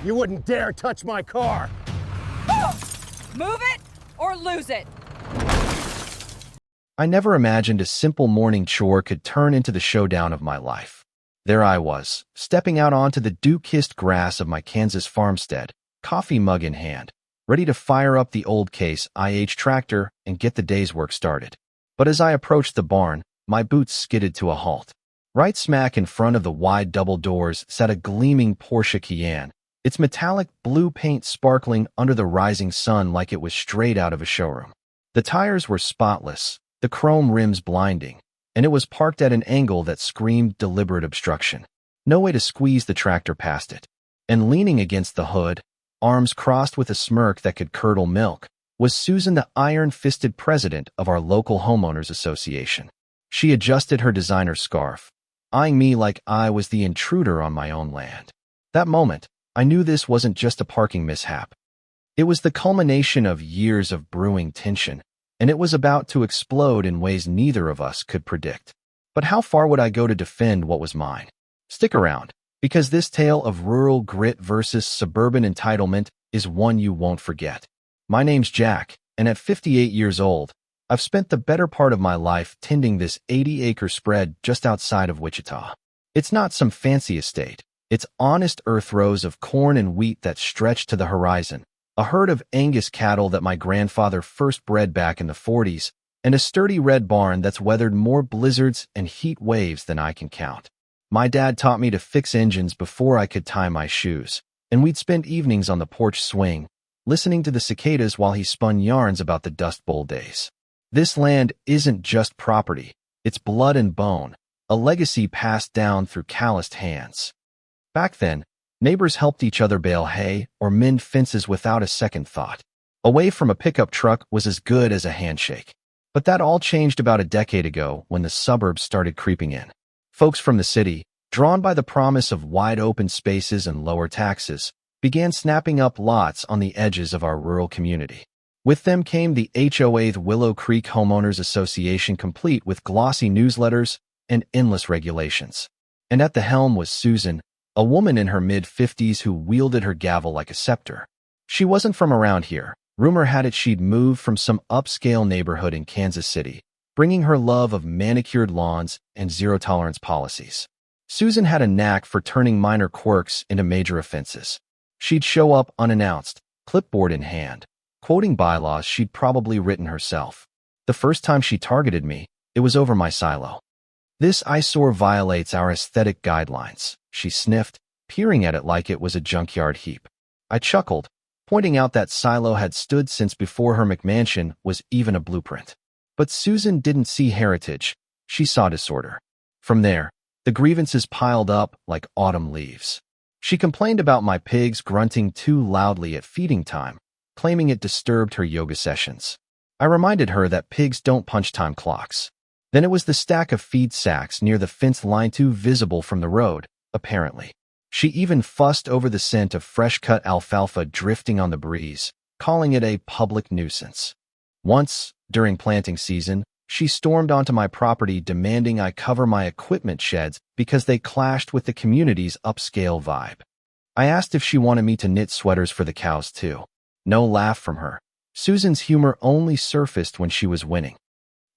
You wouldn't dare touch my car! Move it or lose it! I never imagined a simple morning chore could turn into the showdown of my life. There I was, stepping out onto the dew-kissed grass of my Kansas farmstead, coffee mug in hand, ready to fire up the old Case IH tractor and get the day's work started. But as I approached the barn, my boots skidded to a halt. Right smack in front of the wide double doors sat a gleaming Porsche Cayenne, its metallic blue paint sparkling under the rising sun like it was straight out of a showroom. The tires were spotless, the chrome rims blinding, and it was parked at an angle that screamed deliberate obstruction. No way to squeeze the tractor past it. And leaning against the hood, arms crossed with a smirk that could curdle milk, was Susan, the iron-fisted president of our local homeowners association. She adjusted her designer scarf, eyeing me like I was the intruder on my own land. That moment, I knew this wasn't just a parking mishap. It was the culmination of years of brewing tension, and it was about to explode in ways neither of us could predict. But how far would I go to defend what was mine? Stick around, because this tale of rural grit versus suburban entitlement is one you won't forget. My name's Jack, and at 58 years old, I've spent the better part of my life tending this 80-acre spread just outside of Wichita. It's not some fancy estate. It's honest earth rows of corn and wheat that stretch to the horizon, a herd of Angus cattle that my grandfather first bred back in the 40s, and a sturdy red barn that's weathered more blizzards and heat waves than I can count. My dad taught me to fix engines before I could tie my shoes, and we'd spend evenings on the porch swing, listening to the cicadas while he spun yarns about the Dust Bowl days. This land isn't just property, it's blood and bone, a legacy passed down through calloused hands. Back then, neighbors helped each other bale hay or mend fences without a second thought. Away from a pickup truck was as good as a handshake. But that all changed about a decade ago when the suburbs started creeping in. Folks from the city, drawn by the promise of wide open spaces and lower taxes, began snapping up lots on the edges of our rural community. With them came the HOA, the Willow Creek Homeowners Association, complete with glossy newsletters and endless regulations. And at the helm was Susan, a woman in her mid-50s who wielded her gavel like a scepter. She wasn't from around here. Rumor had it she'd moved from some upscale neighborhood in Kansas City, bringing her love of manicured lawns and zero-tolerance policies. Susan had a knack for turning minor quirks into major offenses. She'd show up unannounced, clipboard in hand, quoting bylaws she'd probably written herself. The first time she targeted me, it was over my silo. "This eyesore violates our aesthetic guidelines," she sniffed, peering at it like it was a junkyard heap. I chuckled, pointing out that silo had stood since before her McMansion was even a blueprint. But Susan didn't see heritage, she saw disorder. From there, the grievances piled up like autumn leaves. She complained about my pigs grunting too loudly at feeding time, claiming it disturbed her yoga sessions. I reminded her that pigs don't punch time clocks. Then it was the stack of feed sacks near the fence line too visible from the road, apparently. She even fussed over the scent of fresh-cut alfalfa drifting on the breeze, calling it a public nuisance. Once, during planting season, she stormed onto my property demanding I cover my equipment sheds because they clashed with the community's upscale vibe. I asked if she wanted me to knit sweaters for the cows too. No laugh from her. Susan's humor only surfaced when she was winning.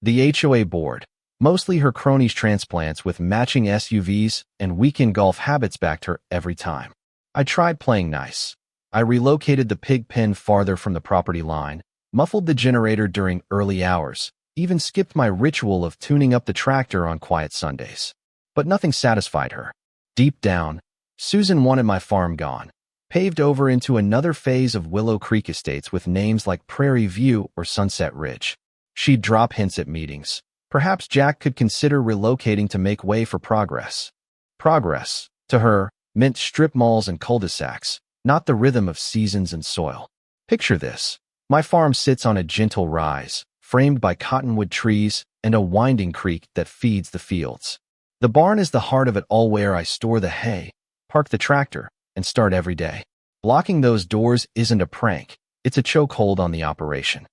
The HOA board, mostly her cronies' transplants with matching SUVs and weekend golf habits, backed her every time. I tried playing nice. I relocated the pig pen farther from the property line, muffled the generator during early hours, even skipped my ritual of tuning up the tractor on quiet Sundays. But nothing satisfied her. Deep down, Susan wanted my farm gone, paved over into another phase of Willow Creek estates with names like Prairie View or Sunset Ridge. She'd drop hints at meetings. Perhaps Jack could consider relocating to make way for progress. Progress, to her, meant strip malls and cul-de-sacs, not the rhythm of seasons and soil. Picture this. My farm sits on a gentle rise, framed by cottonwood trees and a winding creek that feeds the fields. The barn is the heart of it all, where I store the hay, park the tractor, and start every day. Blocking those doors isn't a prank, it's a chokehold on the operation.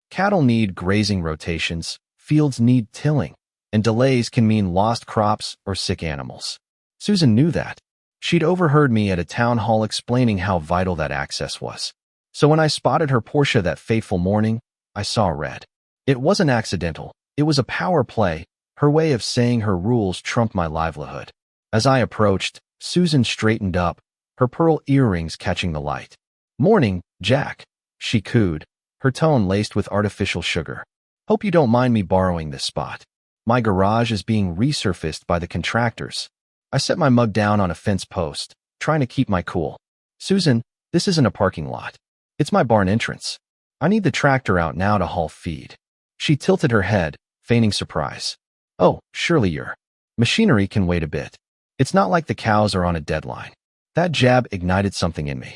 Cattle need grazing rotations, fields need tilling, and delays can mean lost crops or sick animals. Susan knew that. She'd overheard me at a town hall explaining how vital that access was. So when I spotted her Porsche that fateful morning, I saw red. It wasn't accidental. It was a power play, her way of saying her rules trumped my livelihood. As I approached, Susan straightened up, her pearl earrings catching the light. "Morning, Jack," she cooed, her tone laced with artificial sugar. "Hope you don't mind me borrowing this spot. My garage is being resurfaced by the contractors." I set my mug down on a fence post, trying to keep my cool. "Susan, this isn't a parking lot. It's my barn entrance. I need the tractor out now to haul feed." She tilted her head, feigning surprise. "Oh, surely your machinery can wait a bit. It's not like the cows are on a deadline." That jab ignited something in me.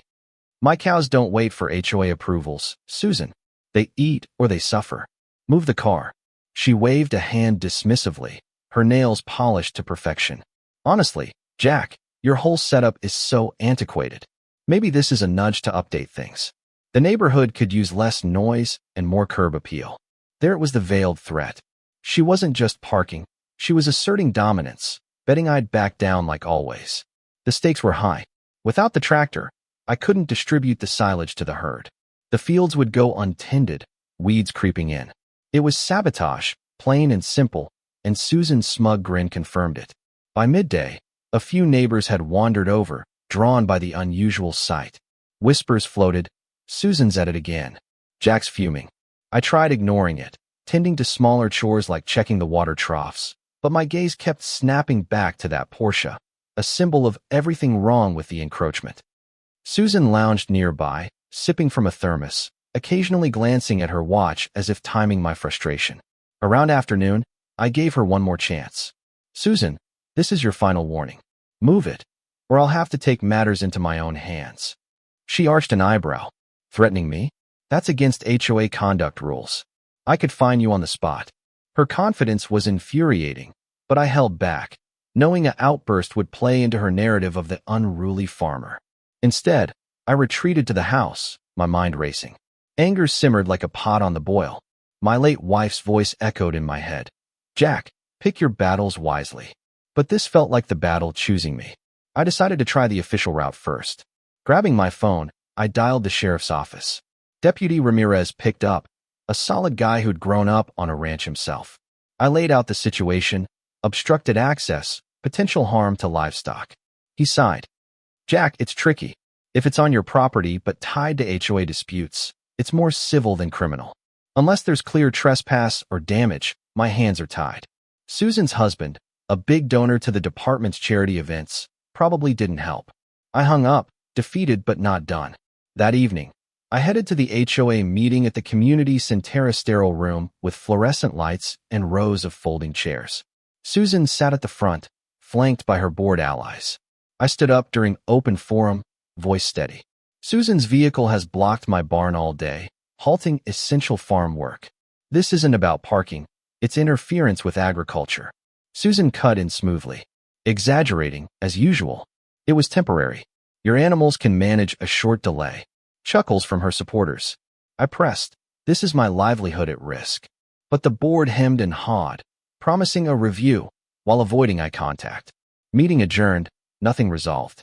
"My cows don't wait for HOA approvals, Susan. They eat or they suffer. Move the car." She waved a hand dismissively, her nails polished to perfection. "Honestly, Jack, your whole setup is so antiquated. Maybe this is a nudge to update things. The neighborhood could use less noise and more curb appeal." There it was, the veiled threat. She wasn't just parking, she was asserting dominance, betting I'd back down like always. The stakes were high. Without the tractor, I couldn't distribute the silage to the herd. The fields would go untended, weeds creeping in. It was sabotage, plain and simple, and Susan's smug grin confirmed it. By midday, a few neighbors had wandered over, drawn by the unusual sight. Whispers floated, "Susan's at it again. Jack's fuming." I tried ignoring it, tending to smaller chores like checking the water troughs, but my gaze kept snapping back to that Porsche, a symbol of everything wrong with the encroachment. Susan lounged nearby, sipping from a thermos, occasionally glancing at her watch as if timing my frustration. Around afternoon, I gave her one more chance. "Susan, this is your final warning. Move it, or I'll have to take matters into my own hands." She arched an eyebrow. "Threatening me? That's against HOA conduct rules. I could fine you on the spot." Her confidence was infuriating, but I held back, knowing an outburst would play into her narrative of the unruly farmer. Instead, I retreated to the house, my mind racing. Anger simmered like a pot on the boil. My late wife's voice echoed in my head. "Jack, pick your battles wisely." But this felt like the battle choosing me. I decided to try the official route first. Grabbing my phone, I dialed the sheriff's office. Deputy Ramirez picked up, a solid guy who'd grown up on a ranch himself. I laid out the situation: obstructed access, potential harm to livestock. He sighed. "Jack, it's tricky. If it's on your property but tied to HOA disputes, it's more civil than criminal. Unless there's clear trespass or damage, my hands are tied." Susan's husband, a big donor to the department's charity events, probably didn't help. I hung up, defeated but not done. That evening, I headed to the HOA meeting at the community Centera sterile room with fluorescent lights and rows of folding chairs. Susan sat at the front, flanked by her board allies. I stood up during open forum, voice steady. "Susan's vehicle has blocked my barn all day, halting essential farm work. This isn't about parking, it's interference with agriculture." Susan cut in smoothly, exaggerating, as usual. "It was temporary. Your animals can manage a short delay." Chuckles from her supporters. I pressed, "This is my livelihood at risk." But the board hemmed and hawed, promising a review, while avoiding eye contact. Meeting adjourned, nothing resolved.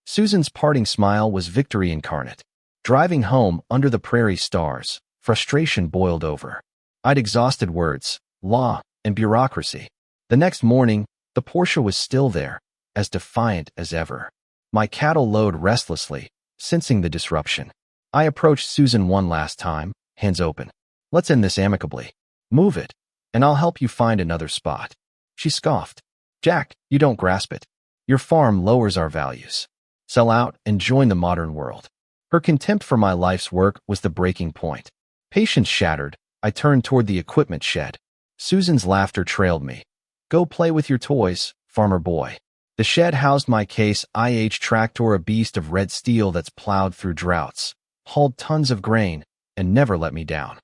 Susan's parting smile was victory incarnate. Driving home under the prairie stars, frustration boiled over. I'd exhausted words, law, and bureaucracy. The next morning, the Porsche was still there, as defiant as ever. My cattle lowed restlessly, sensing the disruption. I approached Susan one last time, hands open. "Let's end this amicably. Move it, and I'll help you find another spot." She scoffed. "Jack, you don't grasp it. Your farm lowers our values. Sell out and join the modern world." Her contempt for my life's work was the breaking point. Patience shattered, I turned toward the equipment shed. Susan's laughter trailed me. "Go play with your toys, farmer boy." The shed housed my Case IH tractor, a beast of red steel that's plowed through droughts, hauled tons of grain, and never let me down.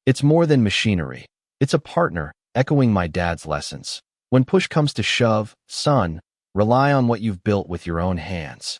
It's more than machinery. It's a partner, echoing my dad's lessons. When push comes to shove, son, rely on what you've built with your own hands.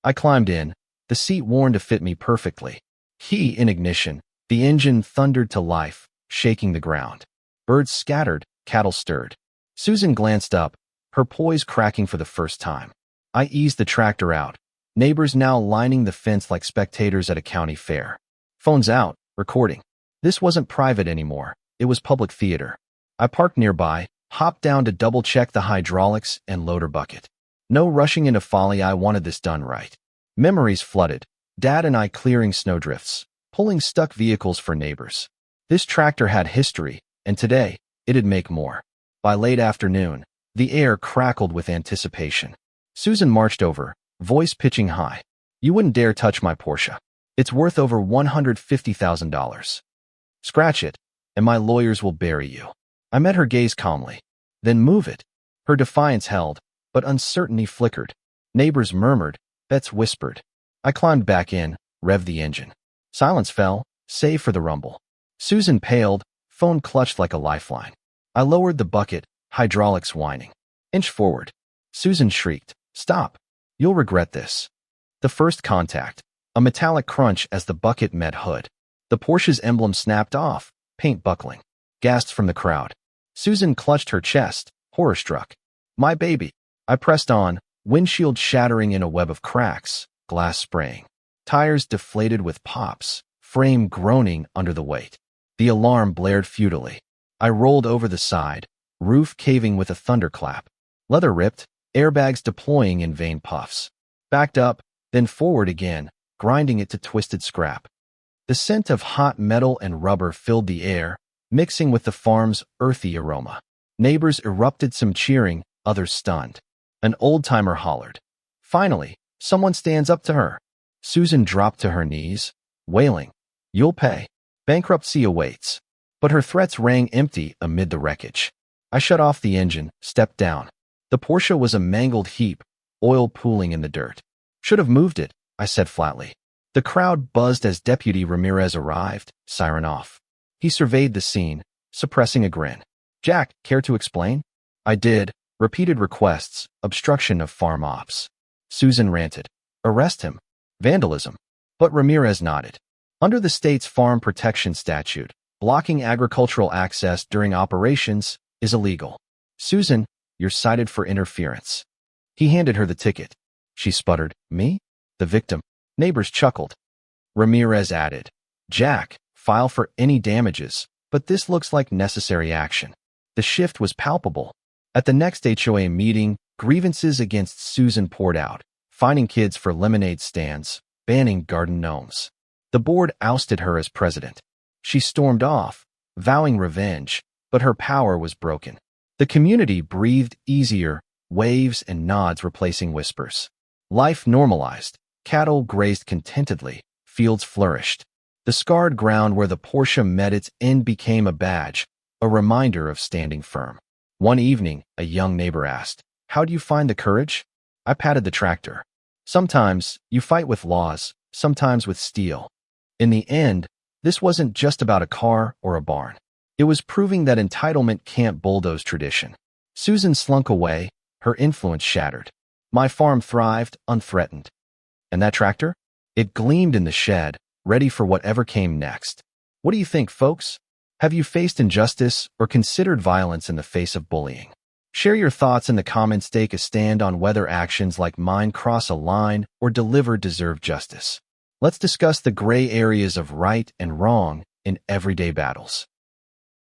I climbed in, the seat worn to fit me perfectly. Key in ignition, the engine thundered to life, shaking the ground. Birds scattered, cattle stirred. Susan glanced up, her poise cracking for the first time. I eased the tractor out. Neighbors now lining the fence like spectators at a county fair. Phones out, recording. This wasn't private anymore. It was public theater. I parked nearby, hopped down to double-check the hydraulics and loader bucket. No rushing into folly, I wanted this done right. Memories flooded. Dad and I clearing snowdrifts, pulling stuck vehicles for neighbors. This tractor had history, and today, it'd make more. By late afternoon, the air crackled with anticipation. Susan marched over, voice pitching high. You wouldn't dare touch my Porsche. It's worth over $150,000. Scratch it, and my lawyers will bury you. I met her gaze calmly. Then move it. Her defiance held, but uncertainty flickered. Neighbors murmured, pets whispered. I climbed back in, revved the engine. Silence fell, save for the rumble. Susan paled, phone clutched like a lifeline. I lowered the bucket, hydraulics whining. Inch forward. Susan shrieked, stop. You'll regret this. The first contact. A metallic crunch as the bucket met hood. The Porsche's emblem snapped off, paint buckling. Gasps from the crowd. Susan clutched her chest, horror-struck. My baby. I pressed on, windshield shattering in a web of cracks, glass spraying. Tires deflated with pops, frame groaning under the weight. The alarm blared futilely. I rolled over the side, roof caving with a thunderclap. Leather ripped, airbags deploying in vain puffs. Backed up, then forward again, grinding it to twisted scrap. The scent of hot metal and rubber filled the air, mixing with the farm's earthy aroma. Neighbors erupted, some cheering, others stunned. An old-timer hollered. Finally, someone stands up to her. Susan dropped to her knees, wailing, You'll pay. Bankruptcy awaits. But her threats rang empty amid the wreckage. I shut off the engine, stepped down. The Porsche was a mangled heap, oil pooling in the dirt. Should have moved it, I said flatly. The crowd buzzed as Deputy Ramirez arrived, siren off. He surveyed the scene, suppressing a grin. Jack, care to explain? I did. Repeated requests, obstruction of farm ops. Susan ranted. Arrest him. Vandalism. But Ramirez nodded. Under the state's farm protection statute, blocking agricultural access during operations is illegal. Susan, you're cited for interference. He handed her the ticket. She sputtered, Me? The victim. Neighbors chuckled. Ramirez added, Jack, file for any damages, but this looks like necessary action. The shift was palpable. At the next HOA meeting, grievances against Susan poured out, fining kids for lemonade stands, banning garden gnomes. The board ousted her as president. She stormed off, vowing revenge, but her power was broken. The community breathed easier, waves and nods replacing whispers. Life normalized. Cattle grazed contentedly. Fields flourished. The scarred ground where the Porsche met its end became a badge, a reminder of standing firm. One evening, a young neighbor asked, How do you find the courage? I patted the tractor. Sometimes you fight with laws, sometimes with steel. In the end, this wasn't just about a car or a barn. It was proving that entitlement can't bulldoze tradition. Susan slunk away, her influence shattered. My farm thrived, unthreatened. And that tractor? It gleamed in the shed, ready for whatever came next. What do you think, folks? Have you faced injustice or considered violence in the face of bullying? Share your thoughts in the comments. Take a stand on whether actions like mine cross a line or deliver deserved justice. Let's discuss the gray areas of right and wrong in everyday battles.